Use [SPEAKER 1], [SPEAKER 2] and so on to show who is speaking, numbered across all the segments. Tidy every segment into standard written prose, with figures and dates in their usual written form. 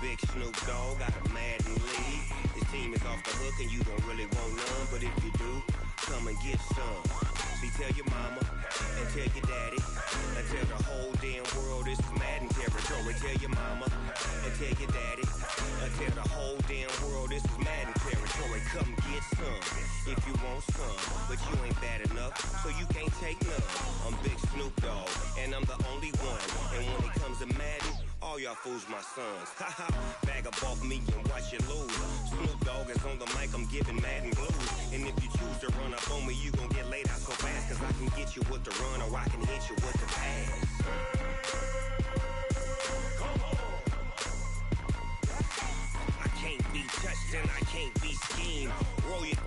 [SPEAKER 1] Big Snoop Dogg got a Madden lead. His team is off the hook and you don't really want none, but if you do, come and get some. See, tell your mama and tell your daddy and tell the whole damn world this is Madden territory. Tell your mama and tell your daddy and tell the whole damn world this is Madden territory. Come get some if you want some, but you ain't bad enough, so you can't take none. I'm Big Snoop Dogg and I'm the only one, and when it comes to Madden, all y'all fools my sons. Haha, bag up off me and watch you lose. Snoop Dogg is on the mic, I'm giving Madden blues. And if you choose to run up on me, you gon' get laid out so fast, cause I can get you with the run or I can hit you with the pass. Come on. I can't be touched and I can't be schemed. Roll you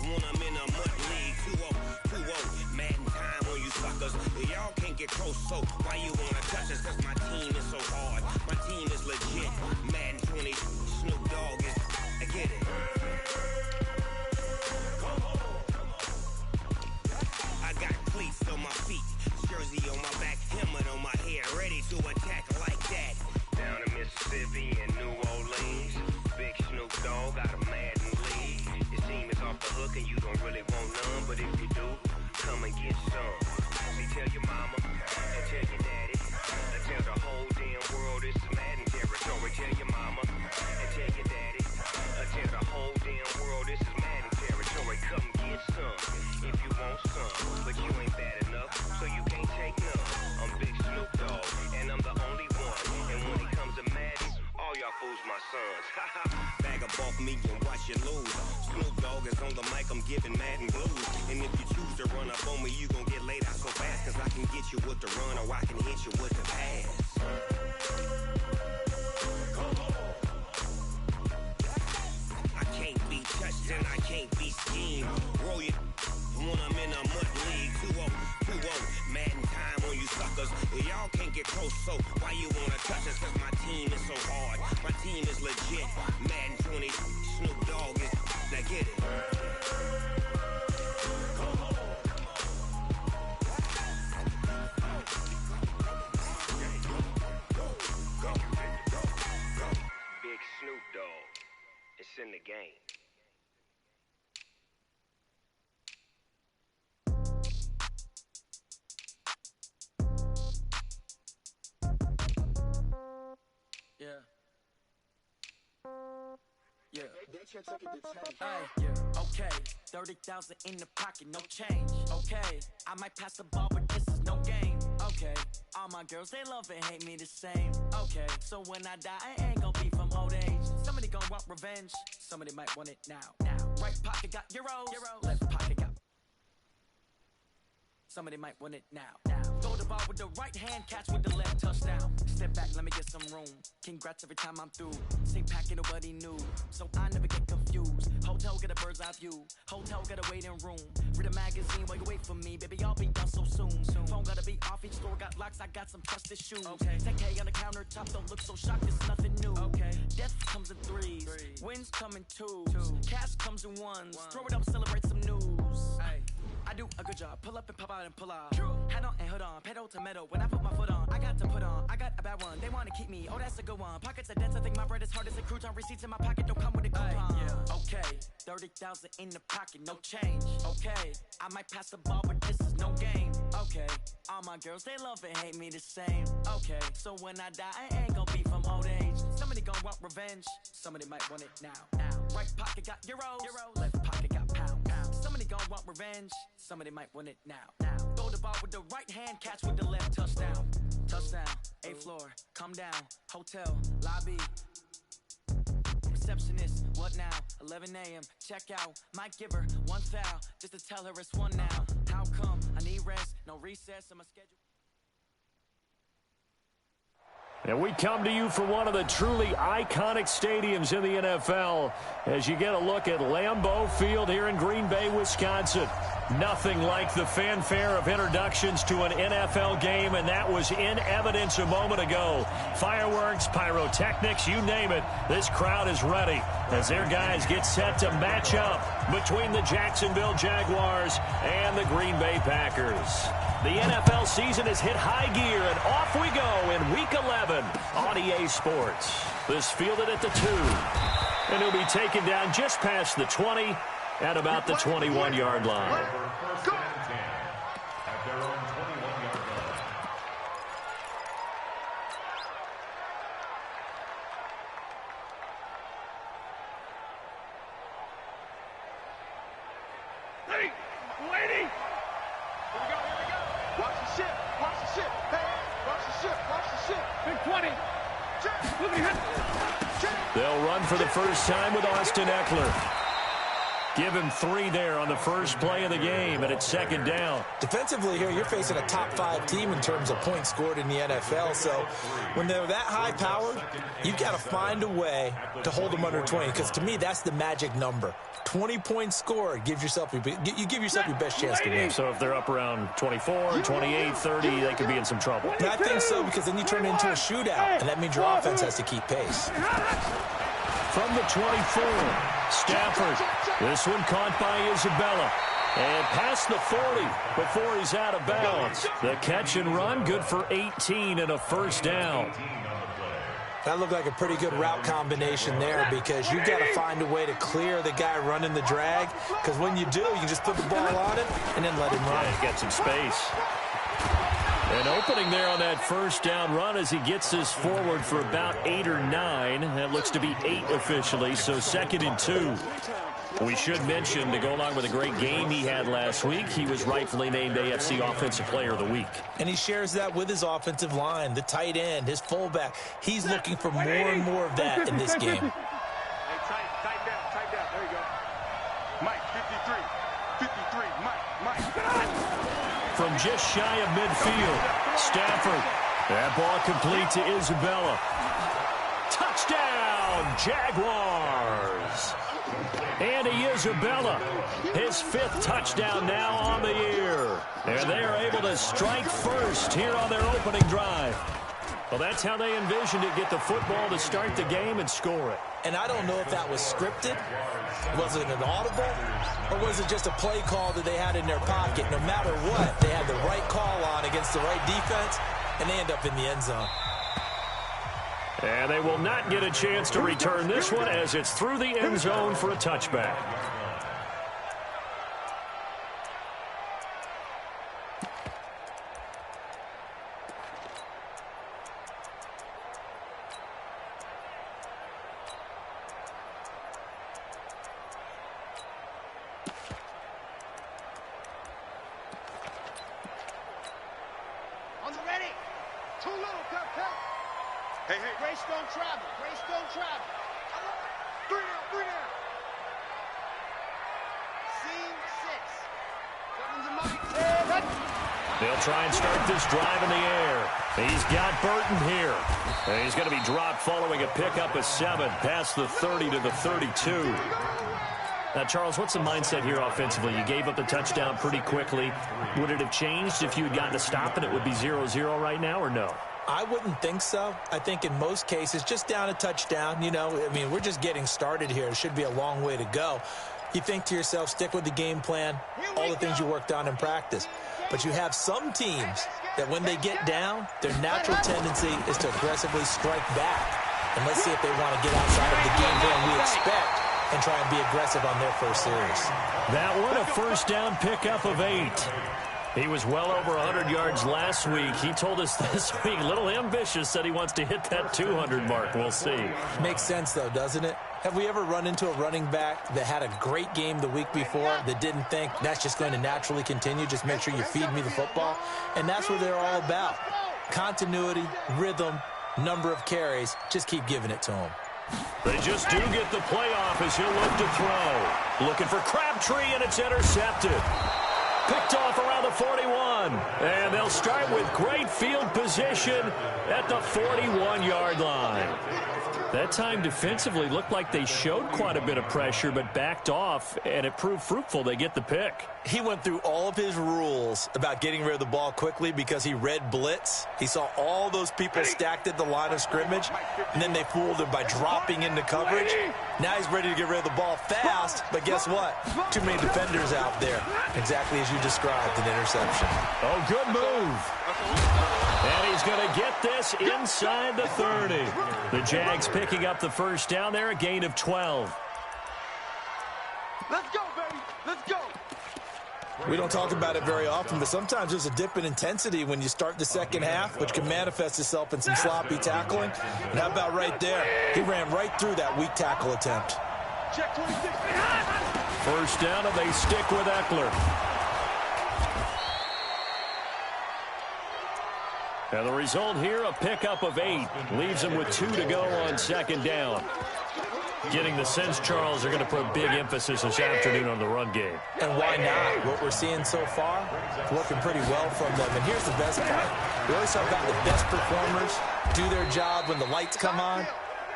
[SPEAKER 1] when I'm in a mud league. 2-0, 2-0, Madden time on you suckers. Y'all can't get close, so why you wanna touch us? Cause my team is so hard, my team is legit. Madden 20, Snoop Dogg is, I get it. I got cleats on my feet, jersey on my back, helmet on my head, ready to attack like that. Down in Mississippi and New Orleans, Big Snoop Dogg got a Madden lead. His team is off the hook and you don't really want none, but if you do, come and get some. See, tell your mama and tell your daddy and tell the whole damn world this is Madden territory. Tell your mama and tell your daddy and tell the whole damn world this is Madden territory. Come get some if you want some, but you ain't bad enough, so you can't take none. I'm Big Snoop Dogg and I'm the only one, and when it comes to Madden, all y'all fools my sons. Haha, bag up off me and watch you lose. Snoop Dogg is on the mic, I'm giving Madden blues. And if you choose to run up on me, you gon' get laid out so fast, cause I can get you with the run or I can hit you with the pass. I can't be touched and I can't be schemed. Roll you when I'm in a mud league. 2-0, 2-0, Madden time on you suckers. Y'all can't get close, so why you wanna touch us? Cause my team is so hard, my team is legit. Madden 20, Snoop Dogg is, now get it. Big Snoop Dogg, it's in the game.
[SPEAKER 2] Yeah. Yeah. Hey, yeah. Okay. 30,000 in the pocket, no change. Okay. I might pass the ball, but this is no game. Okay. All my girls, they love and hate me the same. Okay. So when I die, I ain't gon' be from old age. Somebody gon' want revenge. Somebody might want it now. Right pocket got euros. Left pocket got. Somebody might want it now. Throw the ball with the right hand, catch with the left, touchdown. Step back, let me get some room. Congrats every time I'm through. Same packet, nobody knew, so I never get confused. Hotel, get a bird's eye view. Hotel, get a waiting room. Read a magazine while you wait for me. Baby, I'll be done so soon. Phone gotta be off, each store got locks. I got some trusted shoes. Okay. 10K on the countertop, don't look so shocked, it's nothing new. Okay. Death comes in threes. Wins come in twos. Cash comes in ones. Throw it up, celebrate some news. Ay. I do a good job, pull up and pop out and pull out. True. Head on and hood on, pedal to metal. When I put my foot on, I got to put on. I got a bad one, they wanna keep me. Oh, that's a good one. Pockets are dense, I think my bread is hard as a crouton. Receipts in my pocket don't come with a coupon. Yeah. Okay, 30,000 in the pocket, no change. Okay, I might pass the ball, but this is no game. Okay, all my girls, they love and hate me the same. Okay, so when I die, I ain't gon' be from old age. Somebody gon' want revenge. Somebody might want it now. Right pocket got euros. Left pocket got pounds. Somebody gon' want revenge. Somebody might want it now. Throw the ball with the right hand, catch with the left, touchdown. Touchdown, 8th floor, come down. Hotel, lobby. Receptionist, what now? 11 a.m., check out. Might give her one foul, just to tell her it's one now. How come? I need rest, no recess on my schedule.
[SPEAKER 3] And we come to you from one of the truly iconic stadiums in the NFL as you get a look at Lambeau Field here in Green Bay, Wisconsin. Nothing like the fanfare of introductions to an NFL game, and that was in evidence a moment ago. Fireworks, pyrotechnics, you name it. This crowd is ready as their guys get set to match up between the Jacksonville Jaguars and the Green Bay Packers. The NFL season has hit high gear, and off we go in Week 11 on EA Sports. This fielded at the 2. And he'll be taken down just past the 20 at about the 21-yard line. They'll run for the first time with Austin Eckler. Give him 3 there on the first play of the game, and it's second down.
[SPEAKER 4] Defensively here, you're facing a top-5 team in terms of points scored in the NFL. So when they're that high-powered, you've got to find a way to hold them under 20, because to me, that's the magic number. 20 points scored gives yourself you give yourself your best chance to win.
[SPEAKER 3] So if they're up around 24, 28, 30, they could be in some trouble.
[SPEAKER 4] And I think so, because then you turn it into a shootout, and that means your offense has to keep pace.
[SPEAKER 3] From the 24, Stafford. This one caught by Isabella. And past the 40 before he's out of bounds. The catch and run, good for 18 and a first down.
[SPEAKER 4] That looked like a pretty good route combination there, because you've got to find a way to clear the guy running the drag, because when you do, you can just put the ball on it and then let him run.
[SPEAKER 3] Yeah, get some space. An opening there on that first down run as he gets this forward for about 8 or 9. That looks to be 8 officially, so 2nd and 2. We should mention, to go along with a great game he had last week, he was rightfully named AFC Offensive Player of the Week.
[SPEAKER 4] And he shares that with his offensive line, the tight end, his fullback. He's looking for more and more of that in this game.
[SPEAKER 5] Hey, tight down. There you go. Mike, 53, Mike.
[SPEAKER 3] From just shy of midfield, Stafford. That ball complete to Isabella. Touchdown, Jaguars. Andy Isabella, his 5th touchdown now on the year. And they are able to strike first here on their opening drive. Well, that's how they envisioned it, get the football to start the game and score it.
[SPEAKER 4] And I don't know if that was scripted. Was it an audible? Or was it just a play call that they had in their pocket? No matter what, they had the right call on against the right defense, and they end up in the end zone.
[SPEAKER 3] And they will not get a chance to return this one as it's through the end zone for a touchback. They'll try and start this drive in the air. He's got Burton here. And he's going to be dropped following a pickup of 7 past the 30 to the 32. Now, Charles, what's the mindset here offensively? You gave up the touchdown pretty quickly. Would it have changed if you had gotten a stop and it would be 0-0 right now, or no?
[SPEAKER 4] I wouldn't think so. I think in most cases, just down a touchdown, you know, I mean, we're just getting started here. It should be a long way to go. You think to yourself, stick with the game plan, all the things you worked on in practice. But you have some teams that when they get down, their natural tendency is to aggressively strike back. And let's see if they want to get outside of the game plan we expect and try and be aggressive on their first series.
[SPEAKER 3] That one, a first down pickup of 8. He was well over 100 yards last week. He told us this week, a little ambitious, said he wants to hit that 200 mark. We'll see.
[SPEAKER 4] Makes sense, though, doesn't it? Have we ever run into a running back that had a great game the week before that didn't think that's just going to naturally continue? Just make sure you feed me the football. And that's what they're all about. Continuity, rhythm, number of carries. Just keep giving it to them.
[SPEAKER 3] They just do get the playoff as he'll look to throw. Looking for Crabtree, and it's intercepted. Picked off around the 41. And they'll start with great field position at the 41-yard line. That time defensively looked like they showed quite a bit of pressure but backed off, and it proved fruitful. They get the pick.
[SPEAKER 4] He went through all of his rules about getting rid of the ball quickly because he read blitz. He saw all those people stacked at the line of scrimmage, and then they fooled him by dropping into coverage. Now he's ready to get rid of the ball fast, but guess what? Too many defenders out there. Exactly as you described, an interception.
[SPEAKER 3] Oh, good move. And he's going to get this inside the 30. The Jags pick picking up the first down there, a gain of 12.
[SPEAKER 5] Let's go, baby. Let's go.
[SPEAKER 4] We don't talk about it very often, but sometimes there's a dip in intensity when you start the second half, which can manifest itself in some sloppy tackling. And how about right there? He ran right through that weak tackle attempt.
[SPEAKER 5] Check 26.
[SPEAKER 3] First down, and they stick with Eckler. And the result here, a pickup of 8. Leaves them with 2 to go on second down. Getting the sense, Charles, they're going to put big emphasis this afternoon on the run game.
[SPEAKER 4] And why not? What we're seeing so far, working pretty well from them. And here's the best part. We always talk about the best performers do their job when the lights come on.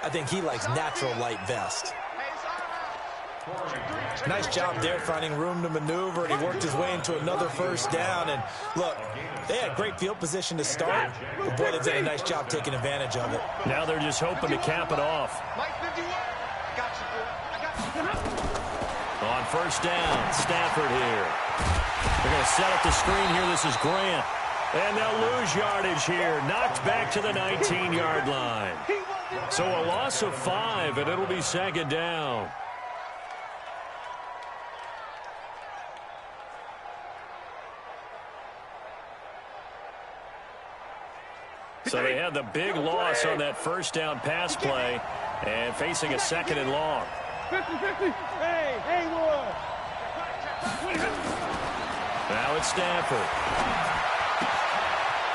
[SPEAKER 4] I think he likes natural light vest. Nice job there finding room to maneuver, and he worked his way into another first down. And look, they had great field position to start, but boy, they've done a nice job taking advantage of it.
[SPEAKER 3] Now they're just hoping to cap it off. On first down, Stafford here. They're going to set up the screen here. This is Grant. And they'll lose yardage here. Knocked back to the 19-yard line. So a loss of 5, and it'll be second down. So they had the big loss on that first down pass play and facing a second and long.
[SPEAKER 5] 50-50. Hey, Haywood.
[SPEAKER 3] Now it's Stafford.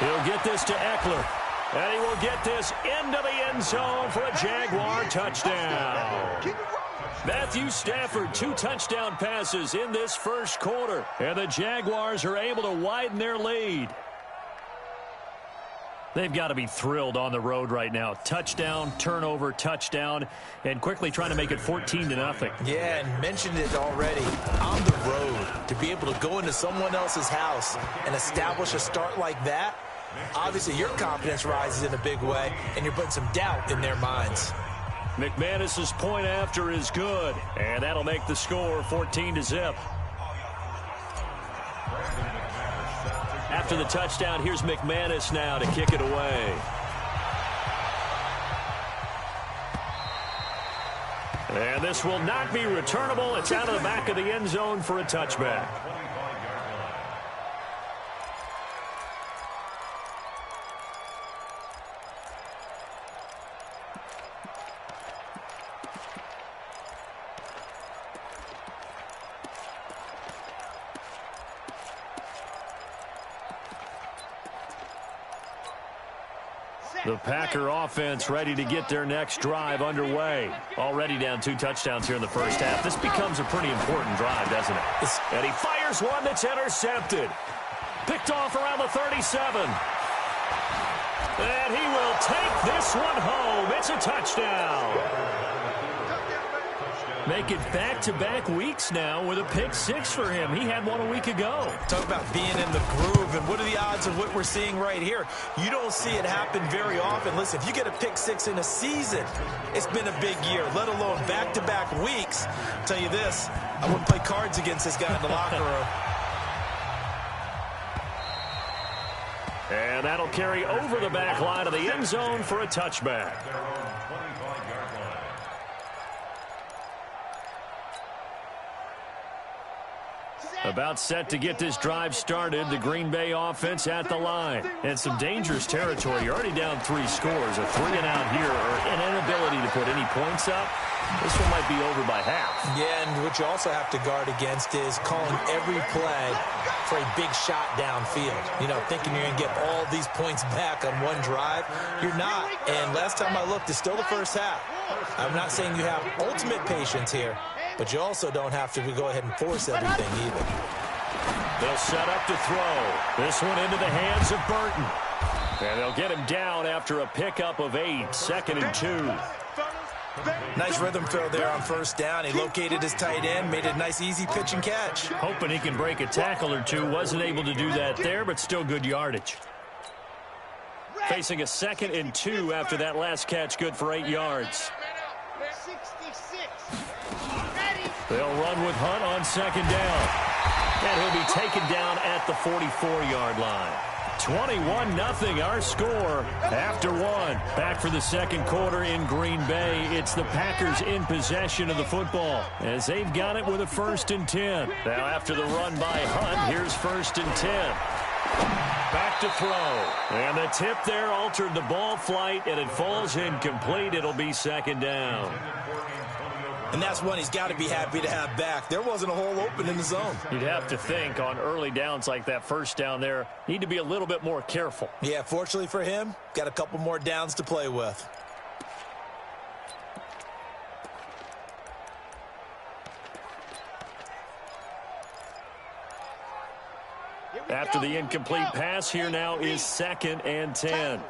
[SPEAKER 3] He'll get this to Eckler. And he will get this into the end zone for a Jaguar touchdown. Matthew Stafford, 2 touchdown passes in this first quarter. And the Jaguars are able to widen their lead. They've got to be thrilled on the road right now. Touchdown, turnover, touchdown, and quickly trying to make it 14-0.
[SPEAKER 4] Yeah, and mentioned it already. On the road, to be able to go into someone else's house and establish a start like that, obviously your confidence rises in a big way, and you're putting some doubt in their minds.
[SPEAKER 3] McManus's point after is good, and that'll make the score 14-0. After the touchdown, here's McManus now to kick it away. And this will not be returnable. It's out of the back of the end zone for a touchback. The Packer offense ready to get their next drive underway. Already down 2 touchdowns here in the first half. This becomes a pretty important drive, doesn't it? And he fires one that's intercepted. Picked off around the 37. And he will take this one home. It's a touchdown. Make it back-to-back weeks now with a pick-6 for him. He had one a week ago.
[SPEAKER 4] Talk about being in the groove, and what are the odds of what we're seeing right here? You don't see it happen very often. Listen, if you get a pick-6 in a season, it's been a big year, let alone back-to-back weeks. I'll tell you this, I wouldn't play cards against this guy in the locker room.
[SPEAKER 3] And that'll carry over the back line of the end zone for a touchback. About set to get this drive started. The Green Bay offense at the line. And some dangerous territory. You're already down 3 scores. A 3-and-out here, or an inability to put any points up. This one might be over by half.
[SPEAKER 4] Yeah, and what you also have to guard against is calling every play for a big shot downfield. You know, thinking you're going to get all these points back on one drive. You're not. And last time I looked, it's still the first half. I'm not saying you have ultimate patience here, but you also don't have to go ahead and force everything either.
[SPEAKER 3] They'll set up to throw. This one into the hands of Burton. And they'll get him down after a pickup of 8. 2nd and 2.
[SPEAKER 4] Nice rhythm throw there on first down. He located his tight end, made it a nice, easy pitch and catch.
[SPEAKER 3] Hoping he can break a tackle or two. Wasn't able to do that there, but still good yardage. Facing a 2nd and 2 after that last catch, good for 8 yards. They'll run with Hunt on 2nd down. And he'll be taken down at the 44-yard line. 21-0 our score after one. Back for the second quarter in Green Bay. It's the Packers in possession of the football as they've got it with a 1st and 10. Now after the run by Hunt, here's 1st and 10. Back to throw. And the tip there altered the ball flight, and it falls incomplete. It'll be 2nd down.
[SPEAKER 4] And that's one he's got to be happy to have back. There wasn't a hole open in the zone.
[SPEAKER 3] You'd have to think on early downs like that 1st down there, need to be a little bit more careful.
[SPEAKER 4] Yeah, fortunately for him, got a couple more downs to play with.
[SPEAKER 3] After the incomplete pass, here now is 2nd and 10.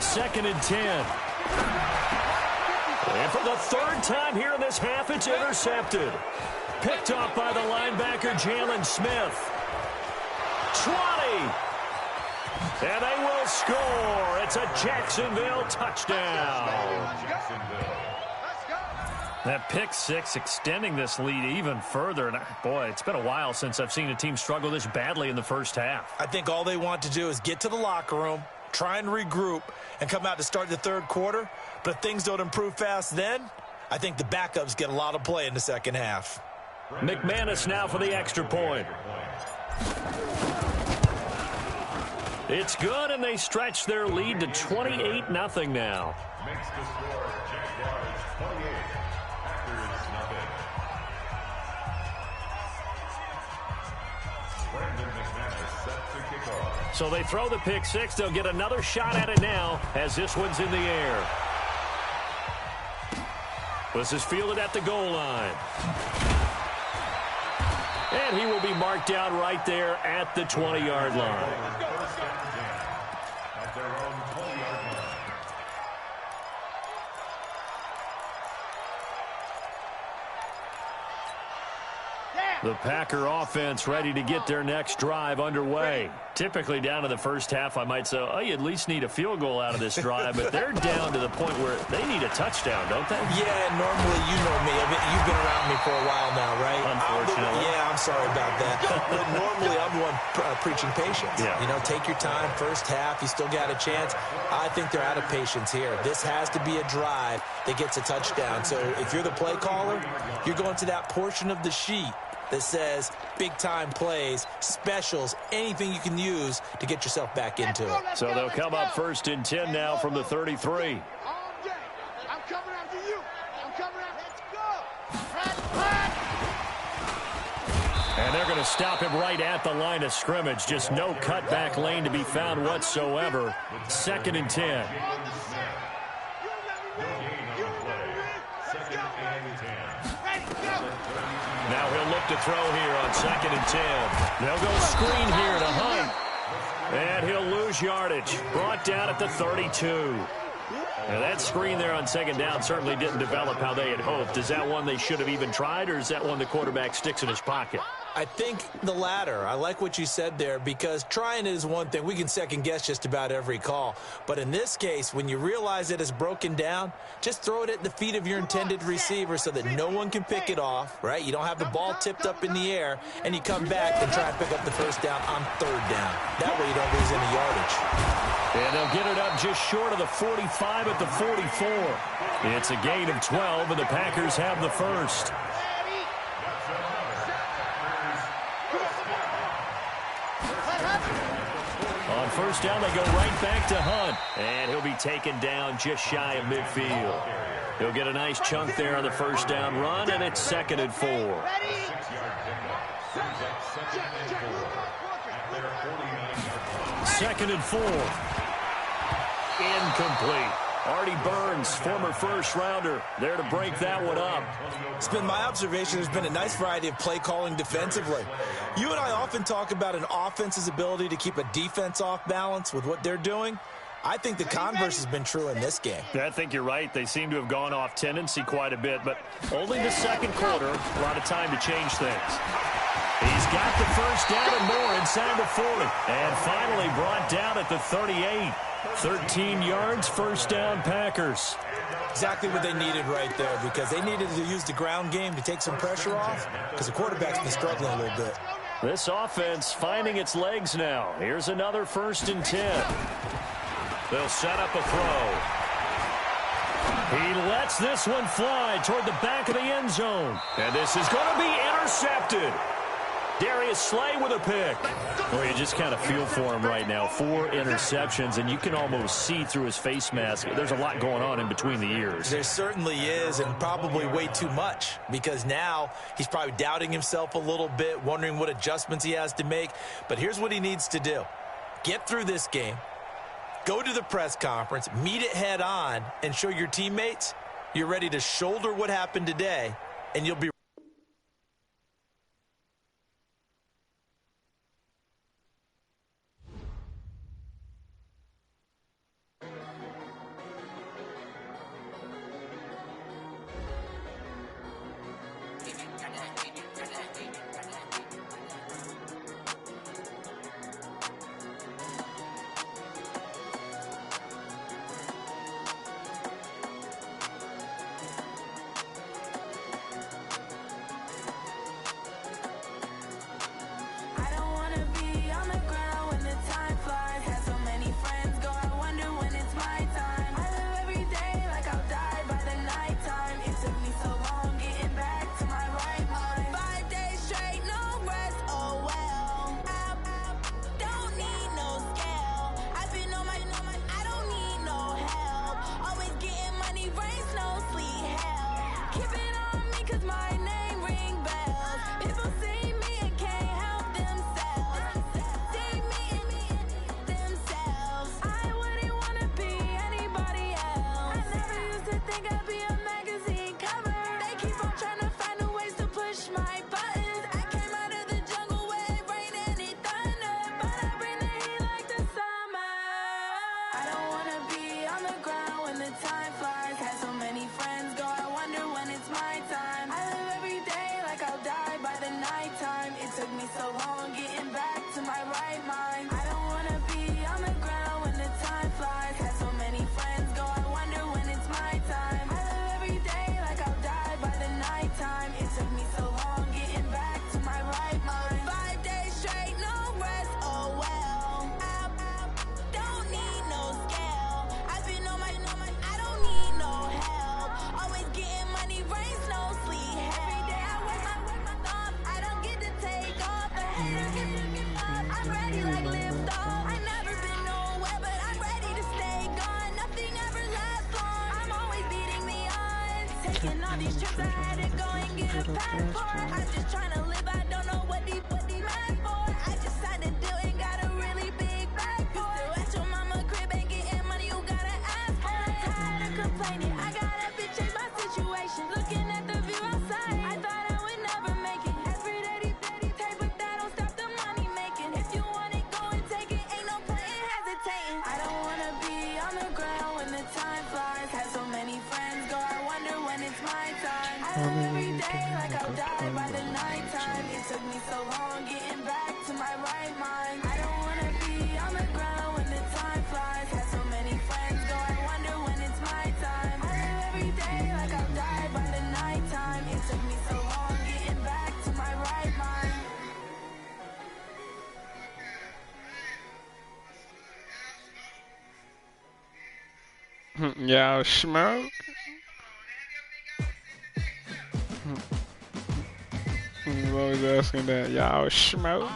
[SPEAKER 3] Second and 10. And for the 3rd time here in this half, it's intercepted. Picked off by the linebacker, Jalen Smith. 20. And they will score. It's a Jacksonville touchdown. That pick 6 extending this lead even further. And boy, it's been a while since I've seen a team struggle this badly in the first half.
[SPEAKER 4] I think all they want to do is get to the locker room, try and regroup, and come out to start the 3rd quarter. But if things don't improve fast then, I think the backups get a lot of play in the second half.
[SPEAKER 3] McManus now for the extra point. It's good, and they stretch their lead to 28-0 now.
[SPEAKER 6] Makes the score Jaguars 28, Packers nothing. Brandon McManus set to kick off.
[SPEAKER 3] So they throw the pick 6. They'll get another shot at it now as this one's in the air. This is fielded at the goal line. And he will be marked down right there at the 20-yard line.
[SPEAKER 6] At their own 20-yard line.
[SPEAKER 3] The Packer offense ready to get their next drive underway. Typically down to the first half, I might say, oh, you at least need a field goal out of this drive, but they're down to the point where they need a touchdown, don't they?
[SPEAKER 4] Yeah, normally, you know me. You've been around me for a while now, right?
[SPEAKER 3] Unfortunately.
[SPEAKER 4] I'm sorry about that. But normally, I'm the one preaching patience.
[SPEAKER 3] Yeah.
[SPEAKER 4] You know, take your time, first half, you still got a chance. I think they're out of patience here. This has to be a drive that gets a touchdown. So if you're the play caller, you're going to that portion of the sheet that says big-time plays, specials, anything you can use to get yourself back into it.
[SPEAKER 3] So they'll come up 1st and 10 now from the 33.
[SPEAKER 5] I'm coming after you. I'm coming after. Let's go.
[SPEAKER 3] And they're going to stop him right at the line of scrimmage. Just no cutback lane to be found whatsoever. 2nd and 10. Now he'll look to throw here on 2nd and 10. They'll go screen here to Hunt. And he'll lose yardage. Brought down at the 32. Now that screen there on 2nd down certainly didn't develop how they had hoped. Is that one they should have even tried, or is that one the quarterback sticks in his pocket?
[SPEAKER 4] I think the latter. I like what you said there, because trying it is one thing. We can second guess just about every call. But in this case, when you realize it is broken down, just throw it at the feet of your intended receiver so that no one can pick it off, right? You don't have the ball tipped up in the air, and you come back and try and pick up the 1st down on 3rd down. That way you don't lose any yardage.
[SPEAKER 3] And they'll get it up just short of the 45 at the 44. It's a gain of 12, and the Packers have the 1st. On 1st down, they go right back to Hunt. And he'll be taken down just shy of midfield. He'll get a nice chunk there on the 1st down run, and it's 2nd and 4. 2nd and 4. Incomplete. Artie Burns, former first-rounder, there to break that one up.
[SPEAKER 4] It's been my observation there's been a nice variety of play calling defensively. You and I often talk about an offense's ability to keep a defense off balance with what they're doing. I think the converse has been true in this game.
[SPEAKER 3] I think you're right. They seem to have gone off tendency quite a bit, but only the 2nd quarter, a lot of time to change things. He's got the 1st down and more inside the 40. And finally brought down at the 38. 13 yards, first down, Packers.
[SPEAKER 4] Exactly what they needed right there, because they needed to use the ground game to take some pressure off, because the quarterback's been struggling a little bit.
[SPEAKER 3] This offense finding its legs now. Here's another 1st and 10. They'll set up a throw. He lets this one fly toward the back of the end zone. And this is going to be intercepted. Darius Slay with a pick. Well, you just kind of feel for him right now. 4 interceptions, and you can almost see through his face mask. There's a lot going on in between the ears.
[SPEAKER 4] There certainly is, and probably way too much, because now he's probably doubting himself a little bit, wondering what adjustments he has to make. But here's what he needs to do. Get through this game, go to the press conference, meet it head on, and show your teammates you're ready to shoulder what happened today, and you'll be
[SPEAKER 7] Y'all smoke? I'm always asking that. Y'all smoke?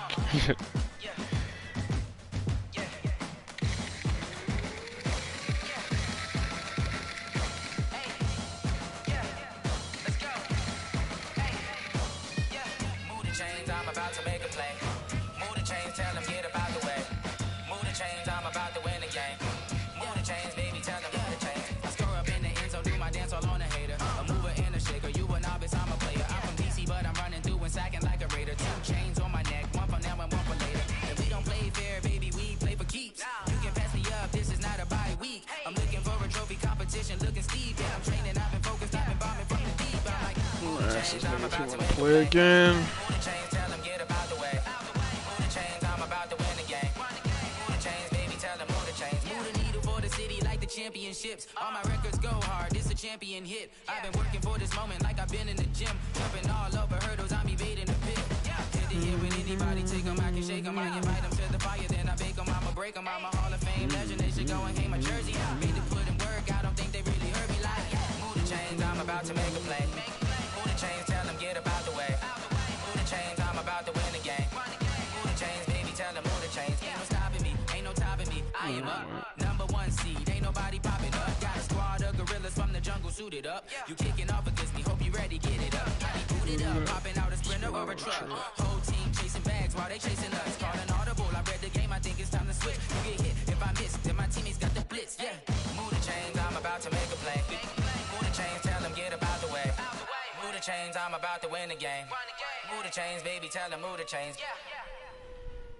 [SPEAKER 7] Play again.
[SPEAKER 8] championships. All my records go hard, this a champion hit. I've been working for this moment like I've been in the gym. Jumping all over hurdles, I'm evading the pit. Hit the hit with anybody, take them, I can shake them. I invite them to the fire, then I bake them, I'ma break them. I'm a Hall of Fame legend, they should go and hang my jersey. Made to put in work, I don't think they really heard me like, move the chains, I'm about to make a play. Move the chains, tell them get up out the way. Move the chains, I'm about to win the game. Move the chains, baby, tell them move the chains. Ain't no stopping me, ain't no topping me. I am up, #1 seed, ain't nobody popping up. Got a squad of gorillas from the jungle suited up. You kicking off against me, hope you ready, get it up. I be booted up, popping out a sprinter or a truck. Whole team chasing bags while they chasing us. Calling audible, I read the game, I think it's time to switch. You get hit, if I miss, then my teammates got the blitz, yeah. Move the chains, I'm about to make a play. Move the chains, tell them get up out the way. Move the chains, I'm about to win the game. Move the chains, baby, tell them move the chains.